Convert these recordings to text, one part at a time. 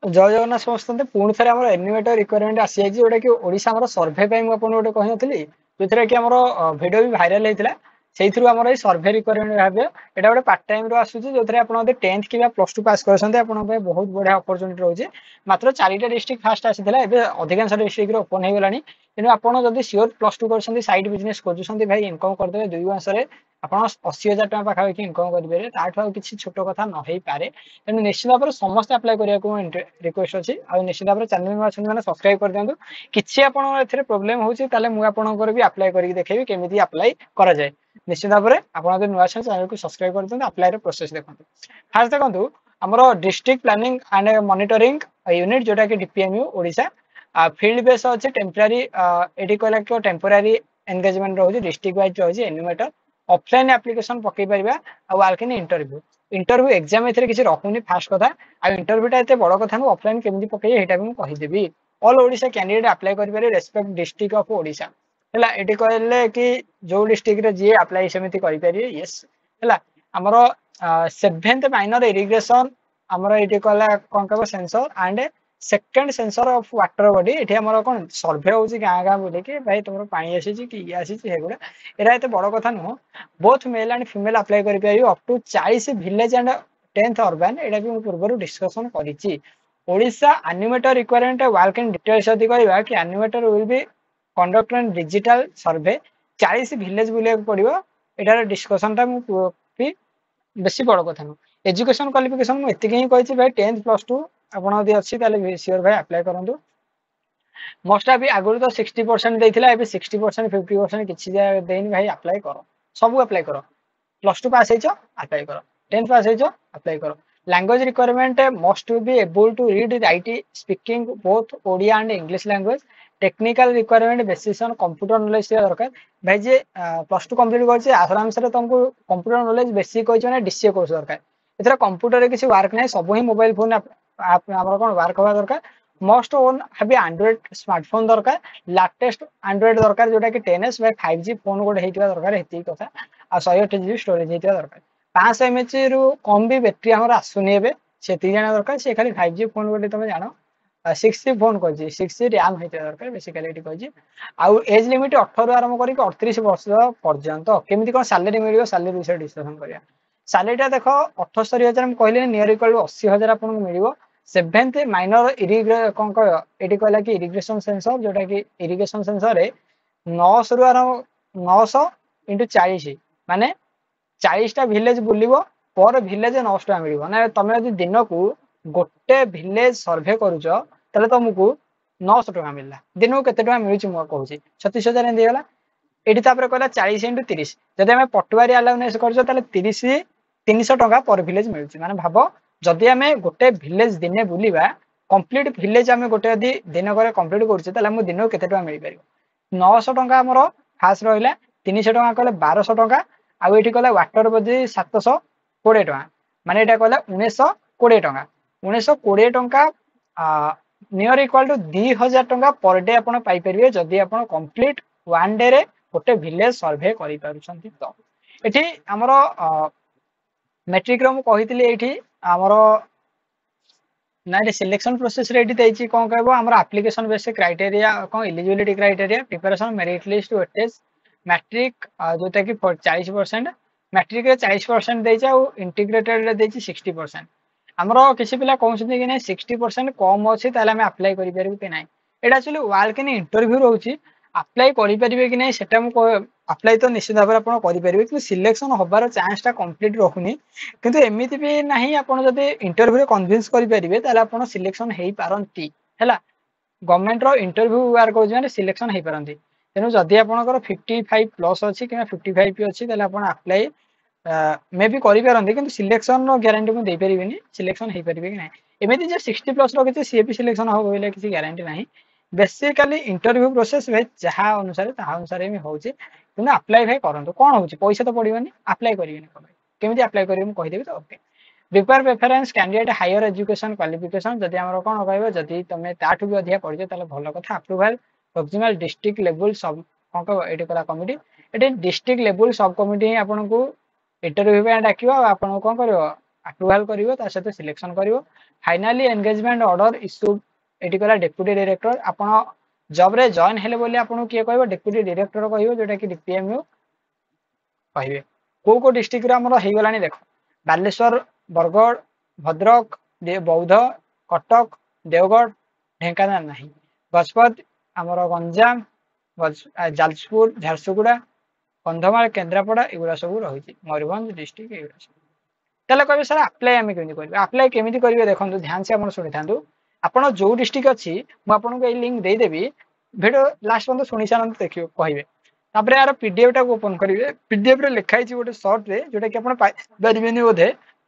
जय जगन्नाथ समस्त पुणी थे आम एनिमेटर रिक्वायरमेंट आसी जाइए जोटा कि ओडिशा आम सर्भे गोटे कही जो कि आम भिडियो भी भाइराल होता से आम सर्भे रिक्वायरमेंट भाव यहाँ गोटे पार्ट टाइम आसूसी जो आप 10th कि प्लस टू पास कर बहुत बढ़िया अपरचुनिटी रोचे मात्र 4टा डिस्ट्रिक्ट फास्ट आसी अधिकांश डिस्ट्रिक्ट ओपन हो गला तेणु आपड़ सियोर प्लस टू कर सैड बिजनेस खोजुंट भाई इनकम करदे 2 मासरे आप 80,000 टका पाखापाखि इनकम करेंगे ताठू किसी छोट कथा न हो पारे तेणु निश्चित भाव में समस्त अप्लाई करने रिक्वेस्ट अच्छी और निश्चित भाव में चैनल में अच्छे मैंने सब्सक्राइब कर दिखाँ किसी आपरे प्रोब्लेम होकर भी अप्लाई करके देखेबी केमी अप्लाई कराए निश्चित भाव में आप नुआ चैनल को सब्सक्राइब कर दिखाँ अप्लाई प्रोसेस देखो फास्ट देखो आमर district planning and monitoring unit जोटा कि डीपीएमयू ओडिशा फील्ड बेस अच्छे टेम्परारी ये कहला टेम्पोरारी एंगेजमेंट रोज डिस्ट्रिक्ट वाइज रही एनिमेटर ऑफलाइन एप्लिकेशन पकई पार आलकिन इंटरव्यू इंटरव्यू एग्जाम किसी रखुनी फास्ट कथा आ इंटरव्यूटा एत बड़ कथा ऑफलाइन केमी पकई यहाँ भी कहीदेवी ऑल ओडिशा कैंडिडेट अप्लाई करेंगे रेस्पेक्ट डिस्ट्रिक्ट ऑफ ओडिशा है ये कहले कि जो डिस्ट्रिक्ट जी अप्लाई सेमती करेंगे येस है आमर 7th माइनर इरिगेशन आमर ये कहला कौन कह sensor and second sensor of water body ये आमर कौन सर्भे हो गाँ गाँ बोल कि भाई तुम पानी आसी कि ये आसी गुड़ा यहाँ एत बड़ कथा नुह both male and female apply कर up to 40 village and 10th urban यहाँ भी पूर्व डिस्कसन करी Odisha animator requirement work in details यदि कहवा कि animator will be conduct and digital survey 40 village बुला पड़ो यार डिस्कसन भी बेसी बड़ कथा नुह एजुकेशन क्वालिफिकेशन मुझे ही कही भाई 10th प्लस टू आपड़ी अच्छी सियोर भाई अप्लाई करूँ मोस्ट अभी आगुरी तो 60% देता है 60% 50% किसी देनी भाई अप्लाई कर सब अप्लाई कर प्लस टू पास अप्लाई कर 10th पास अप्लाई कर language requirement must be able to read write speaking both Odia and English language technical requirement basis on computer knowledge दरकार भाई जे प्लस टू कंप्लीट कर आराम से तुमको कंप्यूटर नॉलेज बेसिक कहना डीसीए कोर्स दरकार इधर कंप्यूटर किसी वर्क ना सब ही मोबाइल फोन कौन वर्क हवा दरकार must own have Android smartphone दरकार लेटेस्ट एंड्रॉइड दरकार जोटा कि 10s बाय 5G फोन गोटे होता दरकार ये कथा आ 128 GB स्टोरेज होता दरकार 500 mAh रु कम भी बैटेरी आम आसुनी से जाना दरकार से खाली 5G फोन गोटे तुम जान 6G फोन कही 6G रैम होता दरकार बेसिकली कही आउ एज लिमिट 18 रु आरंभ करके 38 वर्ष पर्यंत केमी कौन सैलरी मिल सैलरी विषय डिस्कसन करा सैलरीटा देख 78,000 कहले नियर इक्वल 80,000 आपको मिल 7th माइनर कौन कह ये कहला कि इरिगेशन सेंसर जोटा कि इरिगेशन सेंसर 900 रु आरंभ 900 इंटू 40 माने 40टा विलेज बुलिबो पर विलेज 900 टका मिल ना तुम यदि दिन को गोटे विलेज सर्भे करुच ताले तुमको 900 टका मिलला दिन को केते टका मिलुची कहूँ 36,000 दिगला ये कहला 40 इंटू 30 जब आम पटुआरी आलाउनेस कर 30 300 टका पर विलेज मिलूँ माने भाव जदि आम गोटे विलेज दिने बुलवा कंप्लीट विलेज आम गोटे दिन कर कंप्लीट करें दिन को केते टका मिल पार 900 टका आमर फास्ट रहा 300 टका कहले 1200 टका आउ ये कहला वाटर बजे 720 टका माने यहाँ कहला 1920 टका 1920 टका नियर इक्वाल टू 2000 टका पर डे आप पाइपर जदि आप कंप्लीट वन डे रे गोटे विलेज सर्भे कर तो ये आमर मेट्रिक मुझे ये आमर ना सिलेक्शन प्रोसेस रेडी कौन कह आम एप्लिकेशन बेस क्राइटेरिया कौन eligibility criteria preparation merit list weightage matric जोटा कि 40% मैट्रिक 40% इंटीग्रेटेड 60% आमर किसी पिला कहते कि नहीं 60% कम अच्छी अप्लाई करें कि ना यहाँ एक्चुअली वाल कि इंटरव्यू रोचे अप्लाई करेंगे कि नहीं सेटा अप्लाई तो निश्चित भाव में आप करेंगे कि सिलेक्शन हबार चान्सटा कंप्लीट रखुनी किंतु एमती भी ना आप इंटरव्यू कन्विन्स करेंगे आप सिलेक्शन हो पारती है गवर्नमेंट इंटरव्यू वार कौन सिलेक्शन हो पारती तेणु जदि आपंकर 55 प्लस अच्छी कि 55 अच्छी आप अप्लाई मे भी करेंगे कि सिलेक्शन ग्यारंटी मुझे पारि सिलेक्शन हो पारे कि ना एमती जो 60 प्लस रखी सी भी सिलेक्शन हम बोले किसी ग्यारंटी ना बेसिकली इंटरव्यू प्रोसेस भाई जहाँ अनुसार हूँ कि अप्लाई भाई करूँ कौन हो पैसा तो पड़ोनी अप्लाई करेंगे केमी अप्लाई करेंगे कहीदेवी तो okay prepare preference candidate hire education qualification जदि आम कौन कह जदि तुम ताठू भी अधिक पढ़ भल कथा अप्रूवाल प्रोक्सिमल डिस्ट्रिक्ट लेवल सब कौन कह ये कला कमिटी ये डिस्ट्रिक्ट लेवल सब कमिटी ही आपको इंटरव्यू डाक आपको कौन कर अप्रूवल करिवो ता सहित सिलेक्शन करिवो फाइनली एंगेजमेंट ऑर्डर इश्यू एटी कला डेप्यूटी डायरेक्टर आपण जॉब रे जॉइन हेले बोली आपण किए कहबो डेप्यूटी डायरेक्टर कहबो जोटा कि डीपीएमयू कहबे को डिस्ट्रिक्ट रे हमर हे गलानी देखो बालेश्वर बरगढ़ भद्रक बौद्ध कटक देवगढ़ ढेंकानाल नहीं गजपत आमर गंजाम जाजपुर झारसुगुड़ा कंधमाल केन्द्रापड़ा एगुड़ा सब रही मयूरभंज डिस्ट्रिक्ट एगुड़ा सब तेल कहे सर आप्लाय आम केमी करेंगे आप्लाय केमी करेंगे देखो ध्यान से शुणी था आपड़ जो डिस्ट्रिक्ट अच्छी मुझे लिंक देदेवी भिडियो लास्ट पर्यटन शुणी सारे देखिए कहे तापर यार पीडीएफ टा ओपन करेंगे पीडीएफ रे लिखाई गोटे सर्ट रे जोटा कि आप पारे बोधे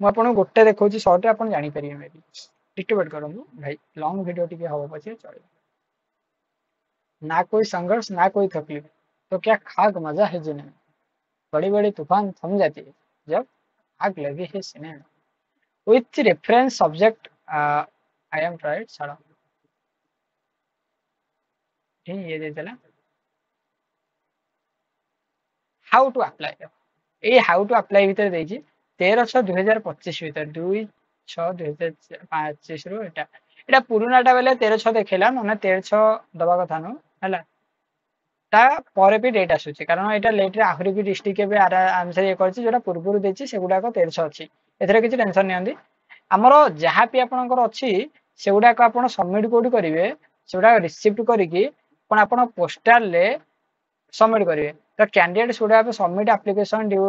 मुझे गोटे देखा सर्ट आप जापर मे भी डिस्ट्रीब्यूट करूँ भाई लंग वीडियो टी हम पचे चलो ना कोई संघर्ष ना कोई तकलीफ तो क्या खाक मजा है जिन्हें बड़ी बड़ी तूफान थम जाती है जब आग लगी है सीने में with reference subject I am tried छाड़ ये देला हाउ टू अप्लाई ये हाउ टू अप्लाई भीतर देजी 13/6/2025 भीतर 2/6/2025 रो एटा पुरानाटा बेले 13/6 देखेला ना 13/6 दबा कथा नो हैला ता पर भी डेट आसुची कारण एटा लेट रे आखरी भी डिस्ट्रिक्ट के आंसर ये करछि जोटा पूर्वरु देछि सेगुडा को 13/6 अछि एथरे किछि टेंशन नियंदी हमरो जहा भी आपनकर अछि सेगुडा को आपण सबमिट कोड करिवे सेगुडा रिसीव करिकि पण आपण पोस्टल ले सबमिट करिवे तो candidate should have submit application due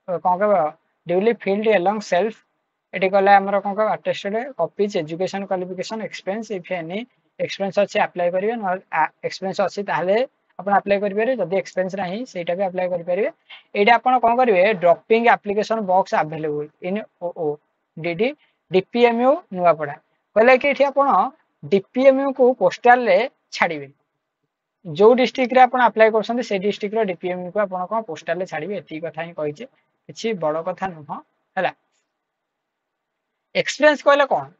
कोन का ड्यूली फिल्ड अलोंग सेल्फ एटी कला हमर कोन का attested copies education qualification experience if any experience अछि अप्लाई करिवे न एक्सपीरियंस अछि ताले अपन अप्लाई करि पारे जदी एक्सपीरियंस नाही सेटा भी अप्लाई करि पारे एटा अपन कोन करिवे dropping application box available in ओ डीडी डीपीएमयू नुआपड़ा कहले कि एठी अपन डीपीएमयू को पोस्टल ले छाड़िबे जो डिस्ट्रिक्ट रे आपण अप्लाई करछन से डिस्ट्रिक्ट रो डीपीएमयू को आपण को पोस्टल ले छाड़िबे एती कथा ही कहिचे किछि बड़ कथा नुह हैला एक्सपीरियंस कहले कोन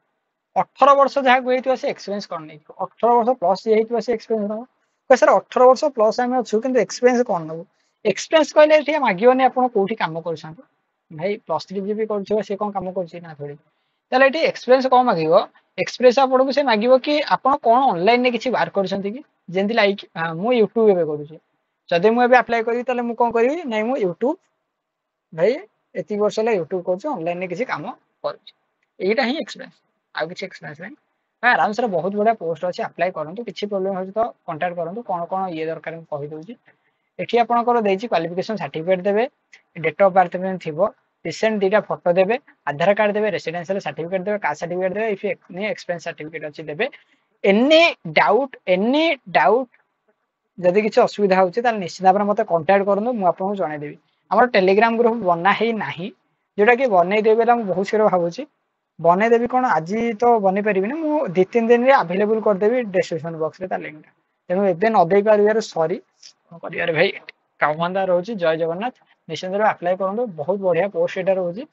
18 वर्ष जहा होइतो से एक्सपीरियंस कोन नै 18 वर्ष प्लस ये होइतो से एक्सपीरियंस न को सर 18 वर्ष प्लस आमे अछु किंतु एक्सपीरियंस कोन न एक्सपीरियंस कहले एठी मागियोनी आपण कोठी काम करछन भाई प्लस 3 जीबी करछो से कोन काम करछि ना थोड़ी तले एठी एक्सपीरियंस कोन मागियो एक्सपीरियंस आपण को से मागियो कि आपण कोन ऑनलाइन ने किछि बार करछन कि जेंति लाइक मु यूट्यूब एबे करूछि जदि मु एबे अप्लाई करी तले मु कोन करिवि नै मु यूट्यूब भाई एती वर्ष ला यूट्यूब करछु ऑनलाइन ने किछि काम करछु एटा ही एक्सपीरियंस आ किछि एक्सपीरियंस नै आराम से बहुत बड़ा पोस्ट अछि अप्लाई करंतु किछि प्रॉब्लम हो तो कांटेक्ट करंतु कोन कोन ये दरकार हम कहि दोछि एठी आपनकर देछि क्वालिफिकेशन सर्टिफिकेट देबे डेट ऑफ बर्थ में थिबो रिसेंट दीटा फोटो देबे आधार कार्ड देबे रेसिडेंशियल सर्टिफिकेट देबे कास्ट सर्टिफिकेट देबे इफ एनी एक्सपेंस सर्टिफिकेट अछि देबे एनी डाउट जदि किछि असुविधा होछि त निश्चित भाबरे मते कांटेक्ट करनु मु आपन जणाइ देबी हमर टेलीग्राम ग्रुप बना हे नाही जोटा कि बनै देबे ला बहुत शीघ्र भाबुछि बनै देबी कोन आज तो बनै परिबि ना मु 2-3 दिन रे अवेलेबल कर देबी डिस्क्रिप्शन बॉक्स रे ता लिंक तेनु एबे न देई पारियार सॉरी करियार भाई कामंदा रहउछि जय जगन्नाथ निश्चित रे अप्लाई करनु बहुत बढ़िया पोस्ट एटा रहउछि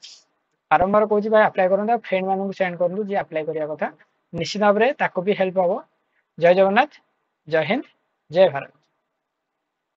बारंबार कहउछि भाई अप्लाई करनु फ्रेंड मानु को सेंड करनु जे अप्लाई करिया कथा निश्चित भाबरे ताको भी हेल्प हो जय जगन्नाथ जय हिंद जय भारत।